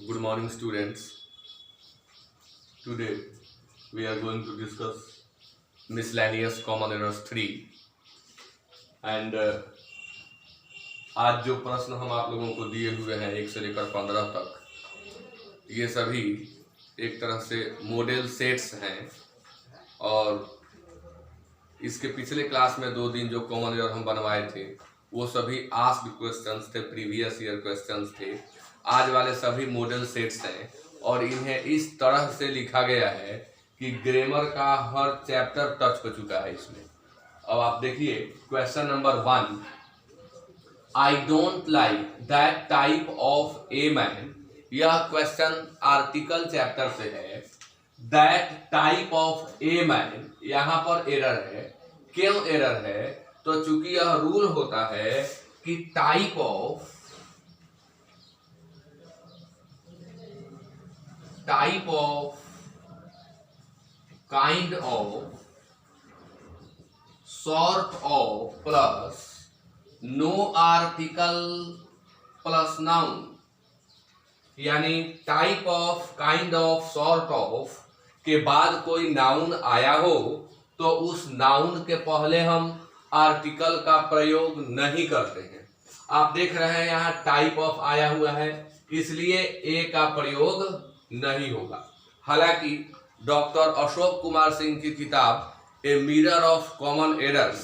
Good morning, students. Today we are going to discuss miscellaneous common errors 3 and आज जो प्रश्न हम आप लोगों को दिए हुए हैं 1 से लेकर 15 तक, ये सभी एक तरह से मॉडल सेट्स हैं और इसके पिछले क्लास में 2 दिन जो कॉमन एरर हम बनवाए थे वो सभी आस्क्ड क्वेश्चंस थे, प्रीवियस ईयर क्वेश्चंस थे। आज वाले सभी मॉडल सेट्स हैं और इन्हें इस तरह से लिखा गया है कि ग्रामर का हर चैप्टर टच हो चुका है इसमें। अब आप देखिए question number 1, I don't like that type of a man. यह क्वेश्चन आर्टिकल चैप्टर से है। That type of a man, यहां पर एरर है। क्यों एरर है? तो चूंकि यह रूल होता है कि type of kind of sort of plus no article plus noun, यानी type of, kind of, sort of के बाद कोई नाउन आया हो तो उस नाउन के पहले हम आर्टिकल का प्रयोग नहीं करते हैं। आप देख रहे हैं यहाँ टाइप ऑफ आया हुआ है, इसलिए ए का प्रयोग नहीं होगा। हालांकि डॉक्टर अशोक कुमार सिंह की किताब a mirror of common errors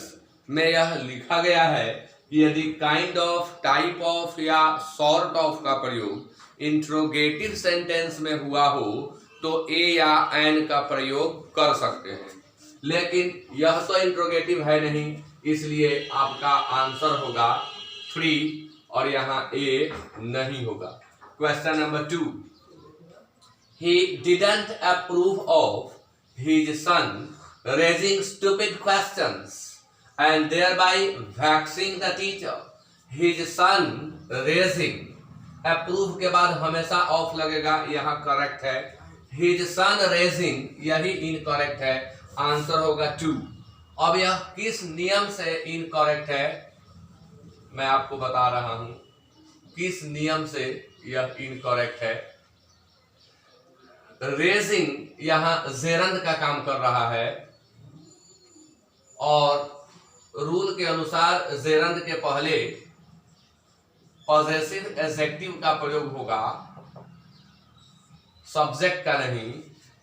में यह लिखा गया है कि यदि काइंड ऑफ, टाइप ऑफ या सॉर्ट ऑफ का प्रयोग इंट्रोगेटिव सेंटेंस में हुआ हो तो ए या एन का प्रयोग कर सकते हैं, लेकिन यह तो इंट्रोगेटिव है नहीं, इसलिए आपका आंसर होगा 3 और यहाँ ए नहीं होगा। Question number 2, he didn't approve of his son raising stupid questions and thereby vexing the teacher. His son raising, approve के बाद हमेशा ऑफ लगेगा, यहाँ करेक्ट है। his son raising यही इनकरेक्ट है, आंसर होगा 2। अब यह किस नियम से इनकरेक्ट है मैं आपको बता रहा हूं किस नियम से यह इनकरेक्ट है। रेजिंग यहां जेरंड का काम कर रहा है और रूल के अनुसार जेरंड के पहले पॉजेसिव एडजेक्टिव का प्रयोग होगा, सब्जेक्ट का नहीं।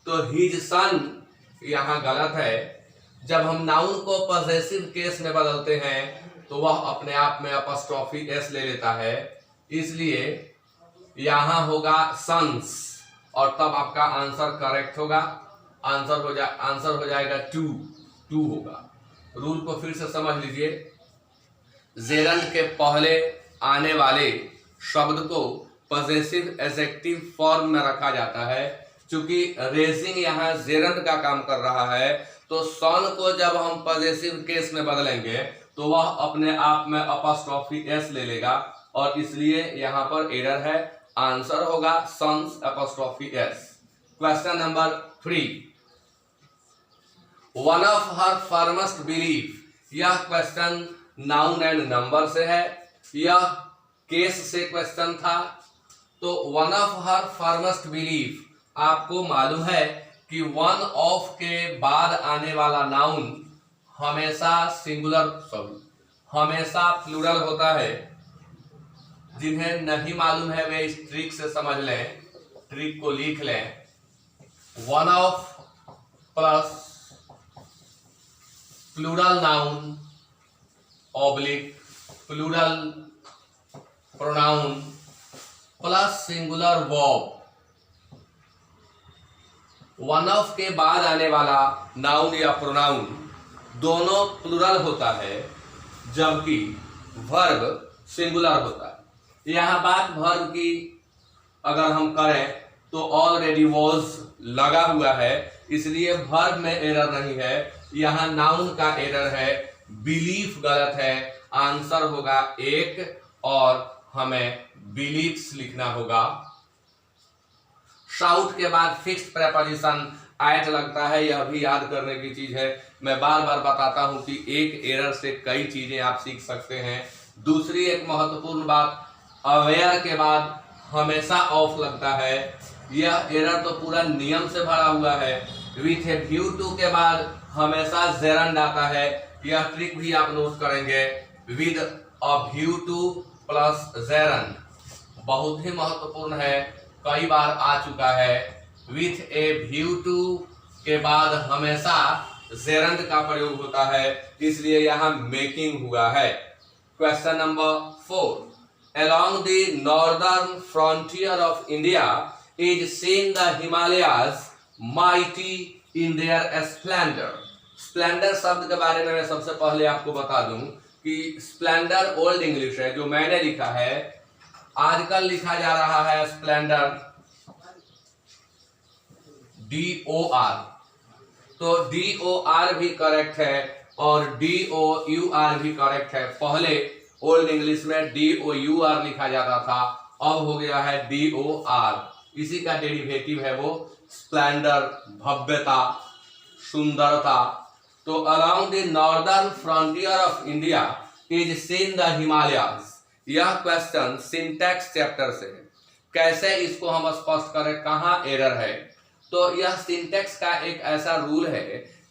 तो हिज सन यहां गलत है। जब हम नाउन को पॉजेसिव केस में बदलते हैं तो वह अपने आप में अपॉस्ट्रोफी एस ले लेता है, इसलिए यहां होगा सन्स और तब आपका आंसर करेक्ट होगा। आंसर हो जाएगा 2 होगा। रूल को फिर से समझ लीजिए। जेरंड के पहले आने वाले शब्द को पॉजेसिव एडजेक्टिव फॉर्म में रखा जाता है। चूंकि रेजिंग यहाँ जेरंड का काम कर रहा है तो सन को जब हम पॉजेसिव केस में बदलेंगे तो वह अपने आप में अपॉस्ट्रोफी एस ले लेगा और इसलिए यहाँ पर एरर है। आंसर होगा sons apostrophe S. Question number 3, one of her firmest belief. यह क्वेश्चन नाउन एंड नंबर से है, यह केस से क्वेश्चन था। तो one of her firmest belief, आपको मालूम है कि वन ऑफ के बाद आने वाला नाउन हमेशा हमेशा प्लूरल होता है। जिन्हें नहीं मालूम है वे इस ट्रिक से समझ लें, ट्रिक को लिख लें। One of plus plural noun oblique plural pronoun plus singular verb. One of के बाद आने वाला नाउन या प्रोनाउन दोनों प्लूरल होता है जबकि वर्ब सिंगुलर होता है। यहाँ बात वर्ब की अगर हम करें तो ऑलरेडी वॉज लगा हुआ है, इसलिए वर्ब में एरर नहीं है। यहाँ नाउन का एरर है, बिलीफ गलत है। आंसर होगा 1 और हमें बिलीव्स लिखना होगा। शाउट के बाद फिक्स्ड प्रेपोजिशन एट लगता है, यह भी याद करने की चीज है। मैं बार बार बताता हूं कि एक एरर से कई चीजें आप सीख सकते हैं। दूसरी एक महत्वपूर्ण बात, अवेयर के बाद हमेशा ऑफ लगता है। यह एरर तो पूरा नियम से भरा हुआ है। विथ ए व्यू टू के बाद हमेशा जेरंड आता है। यह ट्रिक भी आप नोट करेंगे। With a view two plus gerund बहुत ही महत्वपूर्ण है, कई बार आ चुका है। विथ ए व्यू टू के बाद हमेशा जेरंड का प्रयोग होता है, इसलिए यहां मेकिंग हुआ है। Question number 4, along the northern frontier of India is seen the Himalayas mighty in their splendor। Splendor शब्द के बारे में मैं सबसे पहले आपको बता दूं कि स्प्लेंडर ओल्ड इंग्लिश है, जो मैंने लिखा है। आजकल लिखा जा रहा है स्प्लेंडर DOR, तो DOR भी करेक्ट है और DOUR भी करेक्ट है। पहले ओल्ड इंग्लिश में DOUR लिखा जाता था, अब हो गया है DOR। इसी का डेरिवेटिव है वो स्प्लेंडर, भव्यता, सुंदरता। तो along the northern frontier of India is seen the Himalayas. यह क्वेश्चन सिंटैक्स चैप्टर से है। कैसे इसको हम स्पष्ट करें, कहाँ एरर है? तो यह सिंटैक्स का एक ऐसा रूल है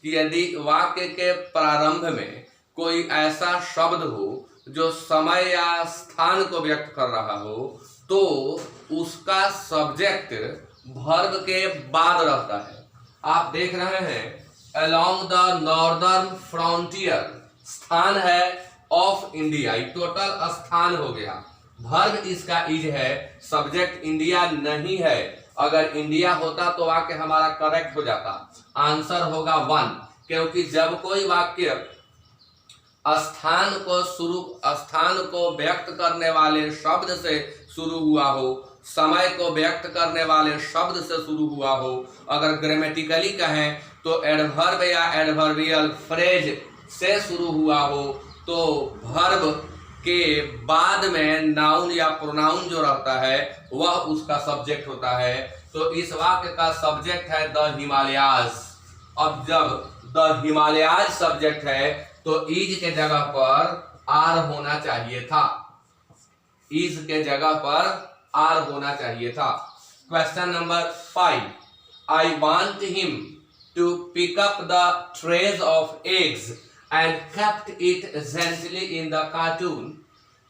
कि यदि वाक्य के प्रारंभ में कोई ऐसा शब्द हो जो समय या स्थान को व्यक्त कर रहा हो, तो उसका सब्जेक्ट वर्ब के बाद रहता है। आप देख रहे हैं अलोंग द नॉर्दर्न फ्रंटियर, स्थान है ऑफ इंडिया, टोटल स्थान हो गया। वर्ब इसका इज है, सब्जेक्ट इंडिया नहीं है। अगर इंडिया होता तो वाक्य हमारा करेक्ट हो जाता, आंसर होगा 1, क्योंकि जब कोई वाक्य स्थान को व्यक्त करने वाले शब्द से शुरू हुआ हो, समय को व्यक्त करने वाले शब्द से शुरू हुआ हो, अगर ग्रामेटिकली कहें तो एडवर्ब या एडवर्बियल फ्रेज से शुरू हुआ हो, तो वर्ब के बाद में नाउन या प्रोनाउन जो रहता है वह उसका सब्जेक्ट होता है। तो इस वाक्य का सब्जेक्ट है द हिमालयाज। अब जब द हिमालयाज सब्जेक्ट है तो इज के जगह पर आर होना चाहिए था, इज के जगह पर आर होना चाहिए था। Question number 5, I want him to pick up the trays of eggs and kept it gently in the cartoon।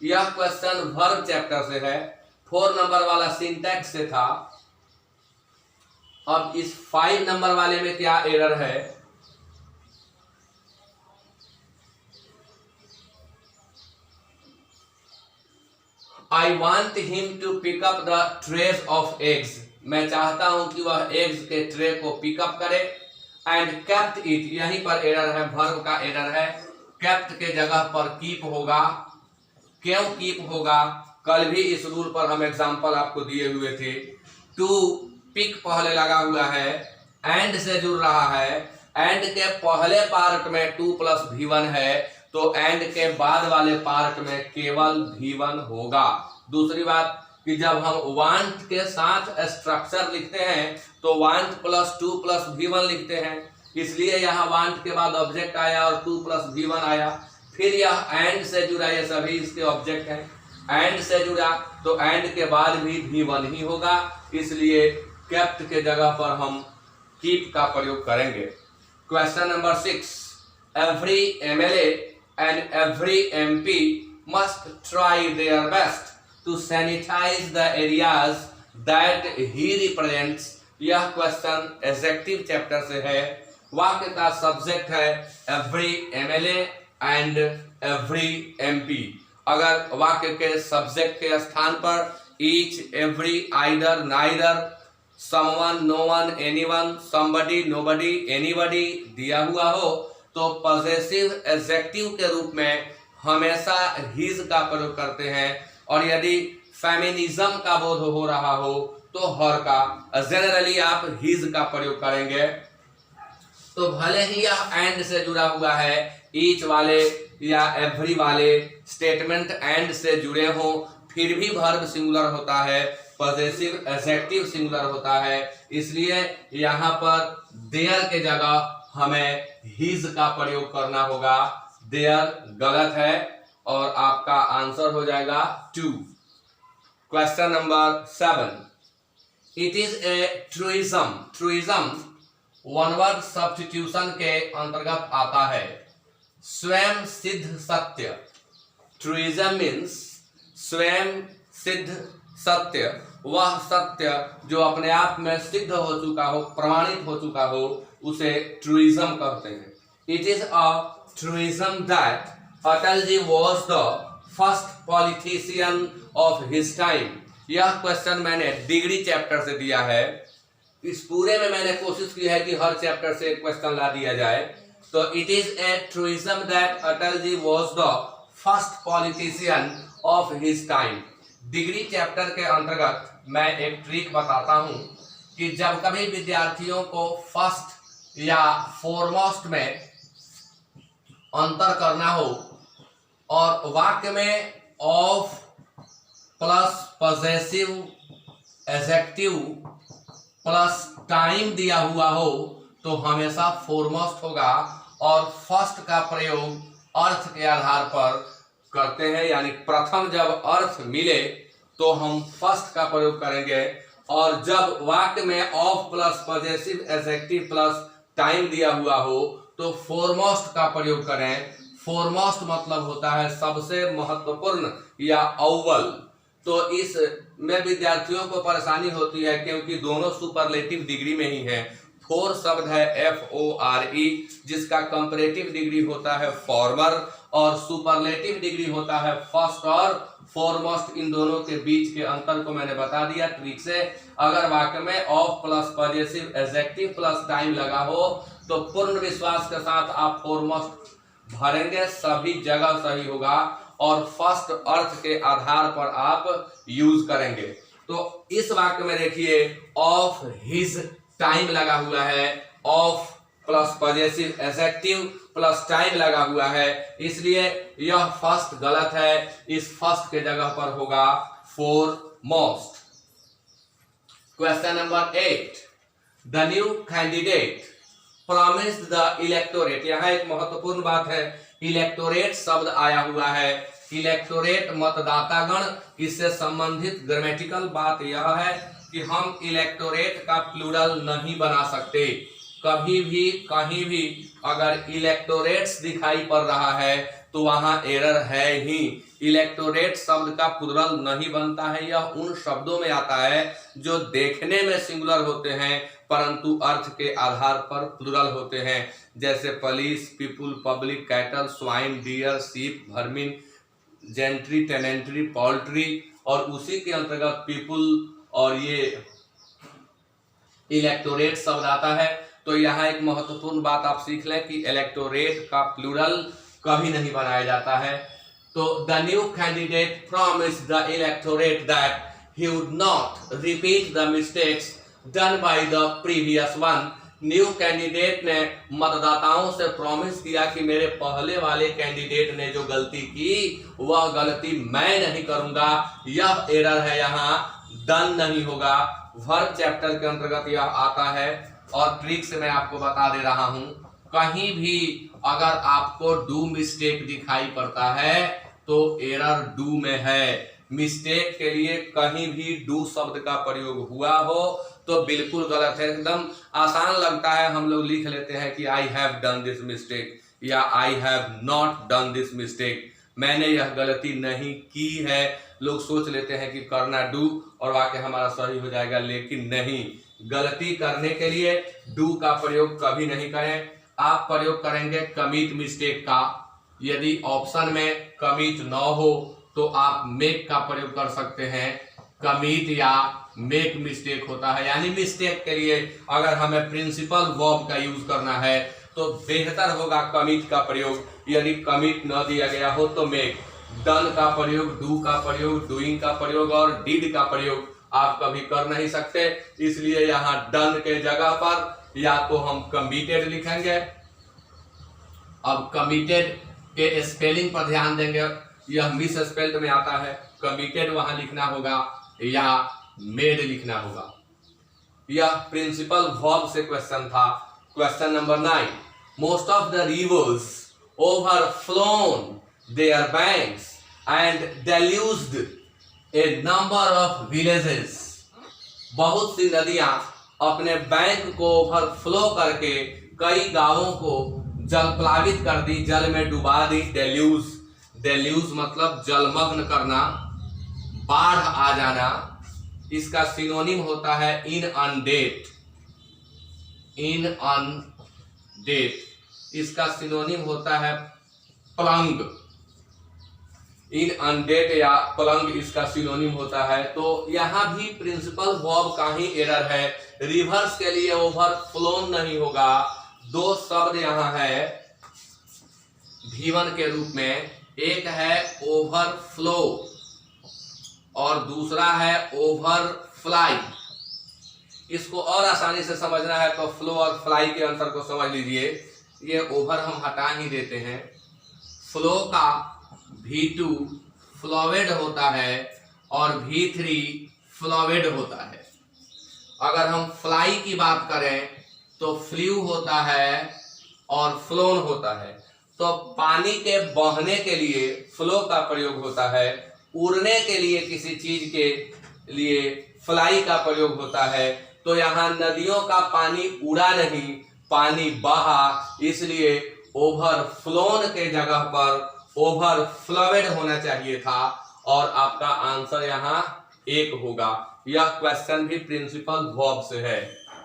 यह क्वेश्चन वर्ब चैप्टर से है, 4 नंबर वाला सिंटैक्स से था। अब इस 5 नंबर वाले में क्या एरर है? I want him to pick up the trays of eggs। मैं चाहता हूं कि वह एग्स के ट्रे को पिकअप करे। एंड kept it, यहीं पर एरर है, वर्ब का एरर है। kept के जगह पर कीप होगा। क्यों कीप होगा? कल भी इस रूल पर हम एग्जांपल आपको दिए हुए थे। टू पिक पहले लगा हुआ है, एंड से जुड़ रहा है। एंड के पहले पार्ट में 2 + V1 है, तो एंड के बाद वाले पार्ट में केवल V1 होगा। दूसरी बात कि जब हम वांट के साथ स्ट्रक्चर लिखते हैं तो वांट + 2 + V1 लिखते हैं, इसलिए यहाँ वांट के बाद ऑब्जेक्ट आया और 2 + V1 आया। फिर यह एंड से जुड़ा, ये सभी इसके ऑब्जेक्ट हैं। एंड से जुड़ा तो एंड के बाद भी V1 ही होगा, इसलिए केप्ट के जगह पर हम कीप का प्रयोग करेंगे। Question number 6, every MLA and every MP must try their best to sanitize the areas that he represents। यह क्वेश्चन एडजेक्टिव चैप्टर से है। वाक्य का सब्जेक्ट है every MLA and every MP। अगर वाक्य के सब्जेक्ट के स्थान पर each, every, either, neither, someone, no one, anyone, somebody, nobody, anybody दिया हुआ हो तो पॉजेसिव एडजेक्टिव के रूप में हमेशा हिज का प्रयोग करते हैं, और यदि फेमिनिज्म का बोध हो रहा हो तो हर का। जनरली आप हिज का प्रयोग करेंगे। तो भले ही यह एंड से जुड़ा हुआ है, ईच वाले या एवरी वाले स्टेटमेंट एंड से जुड़े हो, फिर भी वर्ब सिंगुलर होता है, पॉजेसिव एडजेक्टिव सिंगुलर होता है, इसलिए यहाँ पर देयर के जगह हमें हिज का प्रयोग करना होगा। देयर गलत है और आपका आंसर हो जाएगा 2। Question number 7, it is a truism. Truism one word substitution के अंतर्गत आता है। स्वयं सिद्ध सत्य। ट्रूइज्म मीन्स स्वयं सिद्ध सत्य, वह सत्य जो अपने आप में सिद्ध हो चुका हो, प्रमाणित हो चुका हो, उसे ट्रूइज्म कहते हैं। It is a truism that Atal ji was the first politician of his time. यह क्वेश्चन मैंने डिग्री चैप्टर से दिया है। इस पूरे में मैंने कोशिश की है कि हर चैप्टर से एक क्वेश्चन ला दिया जाए। तो it is a truism that Atal ji was the first politician of his time. Degree chapter के अंतर्गत मैं एक ट्रिक बताता हूं कि जब कभी विद्यार्थियों को फर्स्ट या फोरमोस्ट में अंतर करना हो और वाक्य में of plus possessive adjective plus time दिया हुआ हो तो हमेशा फोरमोस्ट होगा और फर्स्ट का प्रयोग अर्थ के आधार पर करते हैं, यानी प्रथम जब अर्थ मिले तो हम फर्स्ट का प्रयोग करेंगे, और जब वाक्य में of plus possessive adjective plus time दिया हुआ हो तो फोरमोस्ट का प्रयोग करें। फोरमोस्ट मतलब होता है सबसे महत्वपूर्ण या अव्वल। तो इस में विद्यार्थियों को परेशानी होती है क्योंकि दोनों सुपरलेटिव डिग्री में ही है। फोर शब्द है FORE, जिसका कंपैरेटिव डिग्री होता है फॉर्मर और सुपरलेटिव डिग्री होता है फर्स्ट और फोरमोस्ट। इन दोनों के बीच के अंतर को मैंने बता दिया ट्रिक से। अगर वाक्य में of plus possessive adjective plus time लगा हो तो पूर्ण विश्वास के साथ आप फोरमोस्ट भरेंगे, सभी जगह सही होगा और फर्स्ट अर्थ के आधार पर आप यूज करेंगे। तो इस वाक्य में देखिए ऑफ हिज टाइम लगा हुआ है, of plus possessive adjective plus time लगा हुआ है, इसलिए यह फर्स्ट गलत है। इस फर्स्ट के जगह पर होगा foremost. Question number 8, the new candidate promised the electorate. यहाँ एक महत्वपूर्ण बात है, इलेक्टोरेट शब्द आया हुआ है। इलेक्टोरेट मतदातागण, इससे संबंधित ग्रामेटिकल बात यह है कि हम इलेक्टोरेट का प्लूरल नहीं बना सकते। कभी भी कहीं भी अगर इलेक्टोरेट्स दिखाई पड़ रहा है तो वहां एरर है ही। इलेक्टोरेट शब्द का प्लूरल नहीं बनता है। यह उन शब्दों में आता है जो देखने में सिंगुलर होते हैं परंतु अर्थ के आधार पर प्लूरल होते हैं, जैसे police, people, public, cattle, swine, deer, sheep, vermin, gentry, tenantry, poultry, और उसी के अंतर्गत पीपुल और ये इलेक्टोरेट शब्द आता है। तो यहाँ एक महत्वपूर्ण बात आप सीख लें कि इलेक्टोरेट का प्लूरल कभी नहीं बनाया जाता है। तो the new candidate promised the electorate that he would not repeat the mistakes done by the previous one. New candidate ने मतदाताओं से प्रॉमिस किया कि मेरे पहले वाले कैंडिडेट ने जो गलती की वह गलती मैं नहीं करूंगा। यह एरर है, यहाँ डन नहीं होगा। वर्ब चैप्टर के अंतर्गत यह आता है और ट्रिक से मैं आपको बता दे रहा हूं, कहीं भी अगर आपको डू मिस्टेक दिखाई पड़ता है तो एरर डू में है। मिस्टेक के लिए कहीं भी डू शब्द का प्रयोग हुआ हो तो बिल्कुल गलत है। एकदम आसान लगता है, हम लोग लिख लेते हैं कि I have done this mistake या I have not done this mistake, मैंने यह गलती नहीं की है। लोग सोच लेते हैं कि करना डू और वाक्य हमारा सही हो जाएगा, लेकिन नहीं। गलती करने के लिए डू का प्रयोग कभी नहीं करें। आप प्रयोग करेंगे कमिट मिस्टेक का। यदि ऑप्शन में कमिट न हो तो आप मेक का प्रयोग कर सकते हैं। कमिट या मेक मिस्टेक होता है, यानी मिस्टेक के लिए अगर हमें प्रिंसिपल वर्ब का यूज करना है तो बेहतर होगा कमिट का प्रयोग। यदि कमिट न दिया गया हो तो मेक। डन का प्रयोग, डू का प्रयोग, डूइंग का प्रयोग और डिड का प्रयोग आप कभी कर नहीं सकते, इसलिए यहाँ डन के जगह पर या तो हम कमिटेड लिखेंगे। अब कमिटेड के स्पेलिंग पर ध्यान देंगे, यह मिस स्पेल्ड में आता है। कमिटेड वहां लिखना होगा या मेड लिखना होगा। यह प्रिंसिपल वर्ब से क्वेश्चन था। Question number 9, most of the reverse overflown their banks and deluged A number of villages, बहुत सी नदियां अपने बैंक को ओवरफ्लो करके कई गांवों को जलप्लावित कर दी, जल में डुबा दी। डेल्यूज, डेल्यूज मतलब जलमग्न करना, बाढ़ आ जाना। इसका सिनोनिम होता है इनअंडेट, इनअंडेट। इसका सिनोनिम होता है प्लंग, इनअंडेट या प्लंग इसका सिनोनिम होता है। तो यहां भी प्रिंसिपल वर्ब का ही एरर है। रिवर्स के लिए ओवरफ्लोन नहीं होगा। दो शब्द यहां है V1 के रूप में, एक है ओवरफ्लो और दूसरा है ओवरफ्लाई। इसको और आसानी से समझना है तो फ्लो और फ्लाई के अंतर को समझ लीजिए। ये ओवर हम हटा ही देते हैं। फ्लो का V2 फ्लोवेड होता है और V3 फ्लोवेड होता है। अगर हम फ्लाई की बात करें तो फ्लू होता है और फ्लोन होता है। तो पानी के बहने के लिए फ्लो का प्रयोग होता है, उड़ने के लिए किसी चीज के लिए फ्लाई का प्रयोग होता है। तो यहाँ नदियों का पानी उड़ा नहीं, पानी बहा, इसलिए ओवरफ्लोन के जगह पर ओवरफ्लोवेड होना चाहिए था और आपका आंसर यहाँ 1 होगा। यह क्वेश्चन भी प्रिंसिपल वर्ब से है।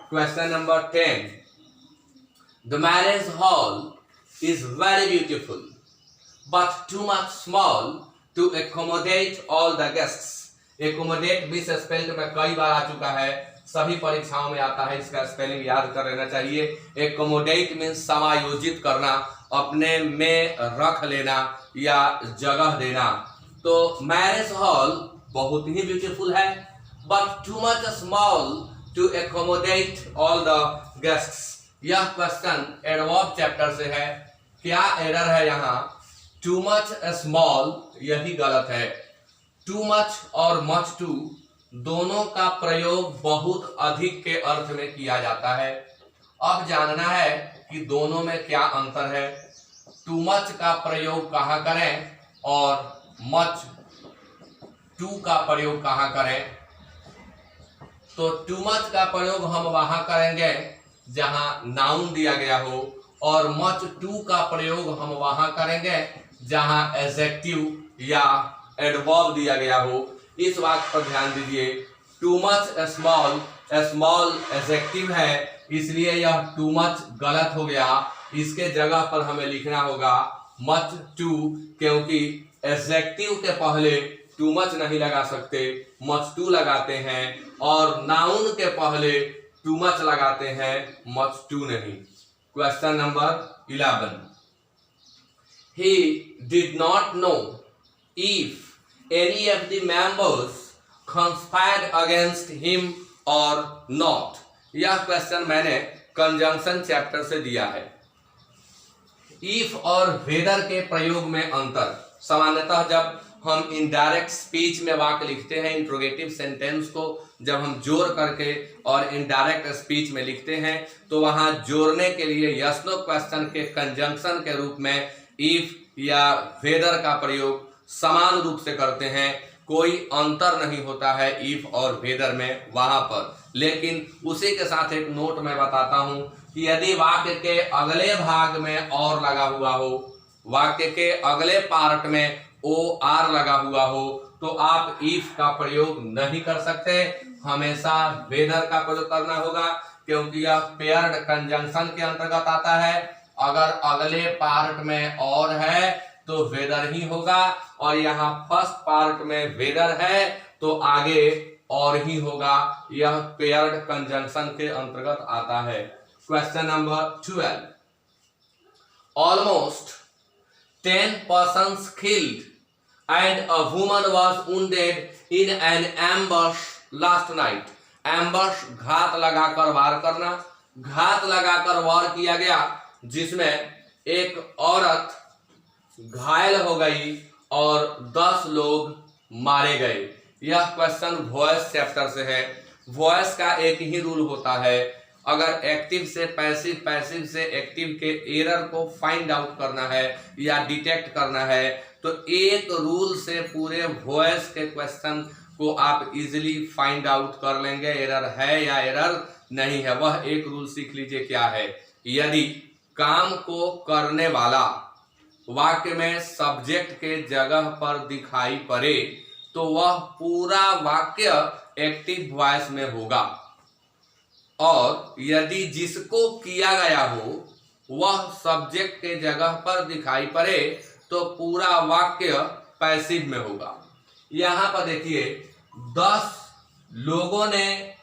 Question number 10, the marriage hall is very beautiful but too much small to accommodate all the guests। accommodate भी स्पेल्ड में कई बार आ चुका है, सभी परीक्षाओं में आता है, इसका स्पेलिंग याद कर लेना चाहिए। accommodate मीन्स समायोजित करना, अपने में रख लेना या जगह देना। तो मैरिज हॉल बहुत ही ब्यूटीफुल है but too much small to accommodate all the guests। यह क्वेश्चन एडवर्ब चैप्टर से है। क्या एरर है यहाँ? टू मच स्मॉल, यही गलत है। टू मच और मच टू दोनों का प्रयोग बहुत अधिक के अर्थ में किया जाता है। अब जानना है कि दोनों में क्या अंतर है। टू मच का प्रयोग कहाँ करें और मच टू का प्रयोग कहाँ करें? तो टू मच का प्रयोग हम वहां करेंगे जहां नाउन दिया गया हो और मच टू का प्रयोग हम वहां करेंगे जहां एडजेक्टिव या एडवर्ब दिया गया हो। इस वाक्य पर ध्यान दीजिए। Too much small, small adjective है, इसलिए यह टू मच गलत हो गया। इसके जगह पर हमें लिखना होगा मच टू, क्योंकि एडजेक्टिव के पहले टू मच नहीं लगा सकते, मच टू लगाते हैं, और नाउन के पहले टू मच लगाते हैं, मच टू नहीं। Question number 11, he did not know if any of the members conspired against him or not। यह क्वेश्चन मैंने कंजंक्शन चैप्टर से दिया है। इफ और वेदर के प्रयोग में अंतर। सामान्यतः जब हम इनडायरेक्ट स्पीच में वाक्य लिखते हैं, इंट्रोगेटिव सेंटेंस को जब हम जोड़ करके और इनडायरेक्ट स्पीच में लिखते हैं तो वहां जोड़ने के लिए यस नो क्वेश्चन के कंजंक्शन के रूप में इफ या वेदर का प्रयोग समान रूप से करते हैं। कोई अंतर नहीं होता है इफ और वेदर में वहां पर। लेकिन उसी के साथ एक नोट मैं बताता हूं कि यदि वाक्य के अगले भाग में और लगा हुआ हो, वाक्य के अगले पार्ट में ओ आर लगा हुआ हो, तो आप इफ का प्रयोग नहीं कर सकते, हमेशा वेदर का प्रयोग करना होगा, क्योंकि यह पेयर्ड कंजंक्शन के अंतर्गत आता है। अगर अगले पार्ट में और है तो वेदर ही होगा, और यहाँ फर्स्ट पार्ट में वेदर है तो आगे और ही होगा। यह पेयर्ड कंजंक्शन के अंतर्गत आता है। Question number 12, almost 10 persons killed and a woman was wounded in an ambush last night। ambush घात लगाकर वार करना, घात लगाकर वार किया गया जिसमें एक औरत घायल हो गई और 10 लोग मारे गए। यह क्वेश्चन वॉइस चैप्टर से है। वॉइस का एक ही रूल होता है, अगर एक्टिव से पैसिव, पैसिव से एक्टिव के एरर को फाइंड आउट करना है या डिटेक्ट करना है तो एक रूल से पूरे वॉइस के क्वेश्चन को आप इजीली फाइंड आउट कर लेंगे, एरर है या एरर नहीं है। वह एक रूल सीख लीजिए, क्या है? यदि काम को करने वाला वाक्य में सब्जेक्ट के जगह पर दिखाई पड़े तो वह पूरा वाक्य एक्टिव वॉइस में होगा, और यदि जिसको किया गया हो वह सब्जेक्ट के जगह पर दिखाई पड़े तो पूरा वाक्य पैसिव में होगा। यहां पर देखिए 10 लोगों ने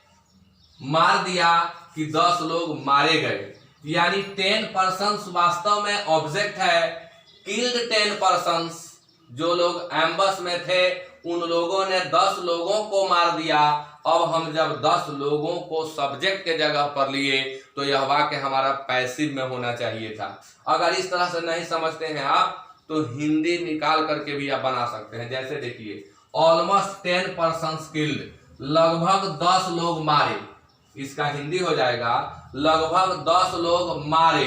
मार दिया कि 10 लोग मारे गए, यानी 10 पर्सन्स वास्तव में ऑब्जेक्ट है। किल्ड 10 पर्सन्स, जो लोग एम्बस में थे उन लोगों ने 10 लोगों को मार दिया। अब हम जब 10 लोगों को सब्जेक्ट के जगह पर लिए तो यह वाक्य हमारा पैसिव में होना चाहिए था। अगर इस तरह से नहीं समझते हैं आप तो हिंदी निकाल करके भी आप बना सकते हैं। जैसे देखिए ऑलमोस्ट 10 पर्सन्स किल्ड, लगभग 10 लोग मारे। इसका हिंदी हो जाएगा लगभग 10 लोग मारे।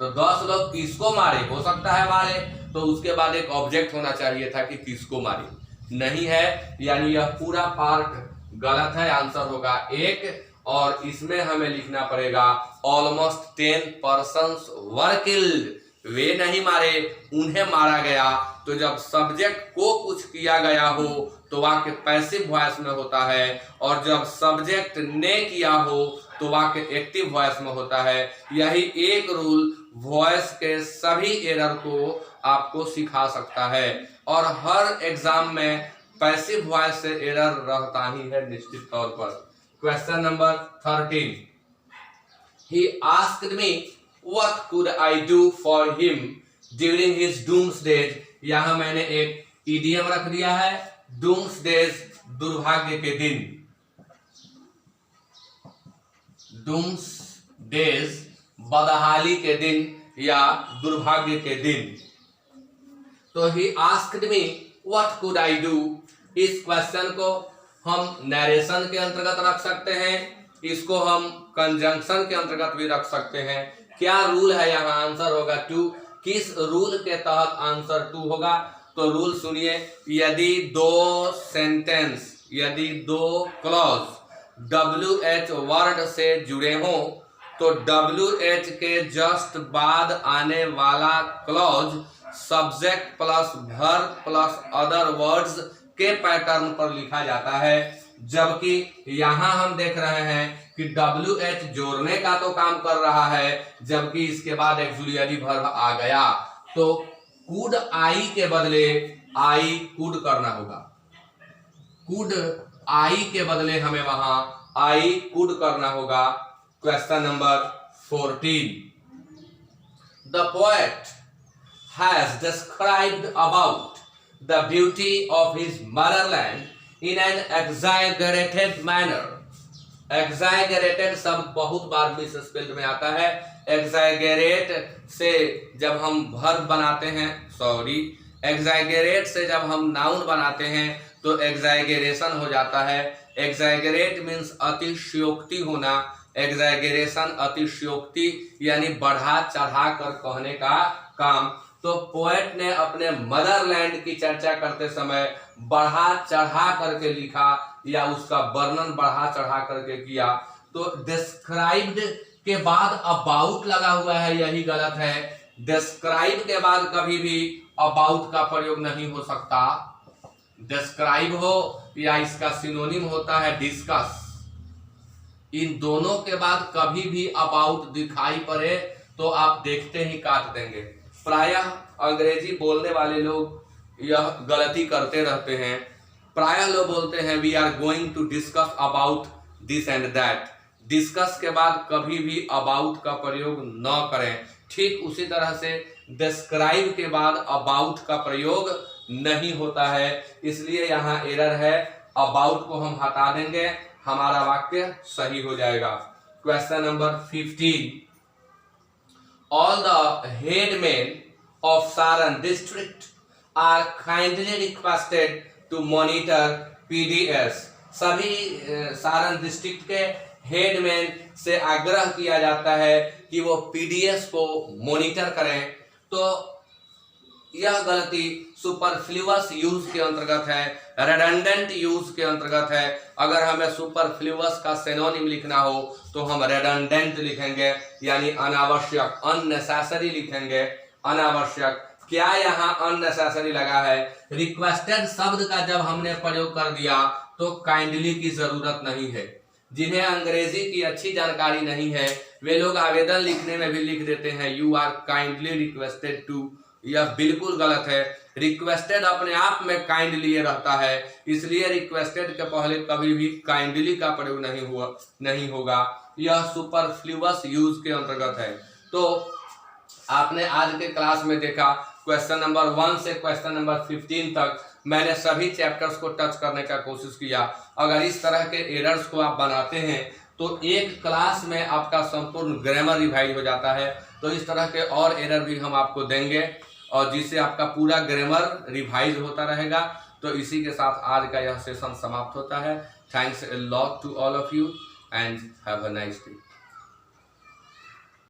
तो 10 लोग किसको मारे? हो सकता है मारे, तो उसके बाद एक ऑब्जेक्ट होना चाहिए था कि किसको मारे, नहीं है, यानी यह पूरा पार्ट गलत है। आंसर होगा 1, और इसमें हमें लिखना पड़ेगा ऑलमोस्ट 10 पर्सन्स वर किल्ड, वे नहीं मारे, उन्हें मारा गया। तो जब सब्जेक्ट को कुछ किया गया हो तो वाक्य पैसिव वॉइस में होता है, और जब सब्जेक्ट ने किया हो तो वाक्य एक्टिव वॉइस में होता है। यही एक रूल वॉइस के सभी एरर को आपको सिखा सकता है, और हर एग्जाम में पैसिव वॉइस से एरर रहता ही है निश्चित तौर पर। Question number 13, he asked me what could I do for him during his doomsday। यहां मैंने एक इडियम रख दिया है, डूम्सडेज, दुर्भाग्य के दिन। डूम्सडेज बदहाली के दिन या दुर्भाग्य के दिन। तो he asked me what could I do, इस क्वेश्चन को हम नरेशन के अंतर्गत रख सकते हैं, इसको हम कंजंक्शन के अंतर्गत भी रख सकते हैं। क्या रूल है? यहाँ आंसर होगा 2। किस रूल के तहत आंसर 2 होगा? तो रूल सुनिए, यदि दो क्लॉज WH वर्ड से जुड़े हों तो WH के जस्ट बाद आने वाला clause subject plus verb plus other words के पैटर्न पर लिखा जाता है। जबकि यहां हम देख रहे हैं कि WH जोड़ने का तो काम कर रहा है, जबकि इसके बाद एक्सुलियरी वर्ब आ गया, तो कुड आई के बदले आई कुड करना होगा। कुड आई के बदले हमें वहां आई कुड करना होगा। Question number 14, the poet has described about the beauty of his motherland in an exaggerated manner। exaggerated शब्द बहुत बार मिसस्पेल्ड में आता है। exaggerate से जब हम वर्ब बनाते हैं, exaggerate से जब हम नाउन बनाते हैं तो exaggeration हो जाता है। exaggerate मीन्स अतिशयोक्ति होना, exaggeration अतिशयोक्ति यानी बढ़ा चढ़ा कर कहने का काम। तो पोएट ने अपने मदरलैंड की चर्चा करते समय बढ़ा चढ़ा करके लिखा या उसका वर्णन बढ़ा चढ़ा करके किया। तो डिस्क्राइब्ड के बाद अबाउट लगा हुआ है, यही गलत है। डिस्क्राइब के बाद कभी भी अबाउट का प्रयोग नहीं हो सकता। डिस्क्राइब हो या इसका सिनोनिम होता है डिस्कस, इन दोनों के बाद कभी भी अबाउट दिखाई पड़े तो आप देखते ही काट देंगे। प्रायः अंग्रेजी बोलने वाले लोग यह गलती करते रहते हैं। प्रायः लोग बोलते हैं we are going to discuss about this and that. Discuss के बाद कभी भी अबाउट का प्रयोग न करें। ठीक उसी तरह से डिस्क्राइब के बाद अबाउट का प्रयोग नहीं होता है, इसलिए यहाँ एरर है। अबाउट को हम हटा देंगे, हमारा वाक्य सही हो जाएगा। Question number 15, all the headmen of Saran district are kindly requested to monitor PDS। सभी सारण डिस्ट्रिक्ट के हेडमैन से आग्रह किया जाता है कि वो PDS को मॉनिटर करें। तो यह गलती सुपरफ्लुअस यूज के अंतर्गत है, रेडंडेंट यूज के अंतर्गत है। अगर हमें सुपरफ्लुअस का सिनोनिम लिखना हो तो हम रेडंडेंट लिखेंगे, यानी अनावश्यक, अननेसेसरी लिखेंगे, अनावश्यक। क्या यहाँ अननेसेसरी लगा है? रिक्वेस्टेड शब्द का जब हमने प्रयोग कर दिया तो काइंडली की जरूरत नहीं है। जिन्हें अंग्रेजी की अच्छी जानकारी नहीं है वे लोग आवेदन लिखने में भी लिख देते हैं you are kindly requested to. यह बिल्कुल गलत है। रिक्वेस्टेड अपने आप में काइंडली रहता है, इसलिए रिक्वेस्टेड के पहले कभी भी काइंडली का प्रयोग नहीं होगा। यह सुपरफ्लुअस यूज के अंतर्गत है। तो आपने आज के क्लास में देखा क्वेश्चन नंबर 1 से क्वेश्चन नंबर 15 तक मैंने सभी चैप्टर्स को टच करने का कोशिश किया। अगर इस तरह के एरर्स को आप बनाते हैं तो एक क्लास में आपका संपूर्ण ग्रामर रिवाइज हो जाता है। तो इस तरह के और एरर भी हम आपको देंगे और जिससे आपका पूरा ग्रामर रिवाइज होता रहेगा। तो इसी के साथ आज का यह सेशन समाप्त होता है। Thanks a lot to all of you and have a nice day.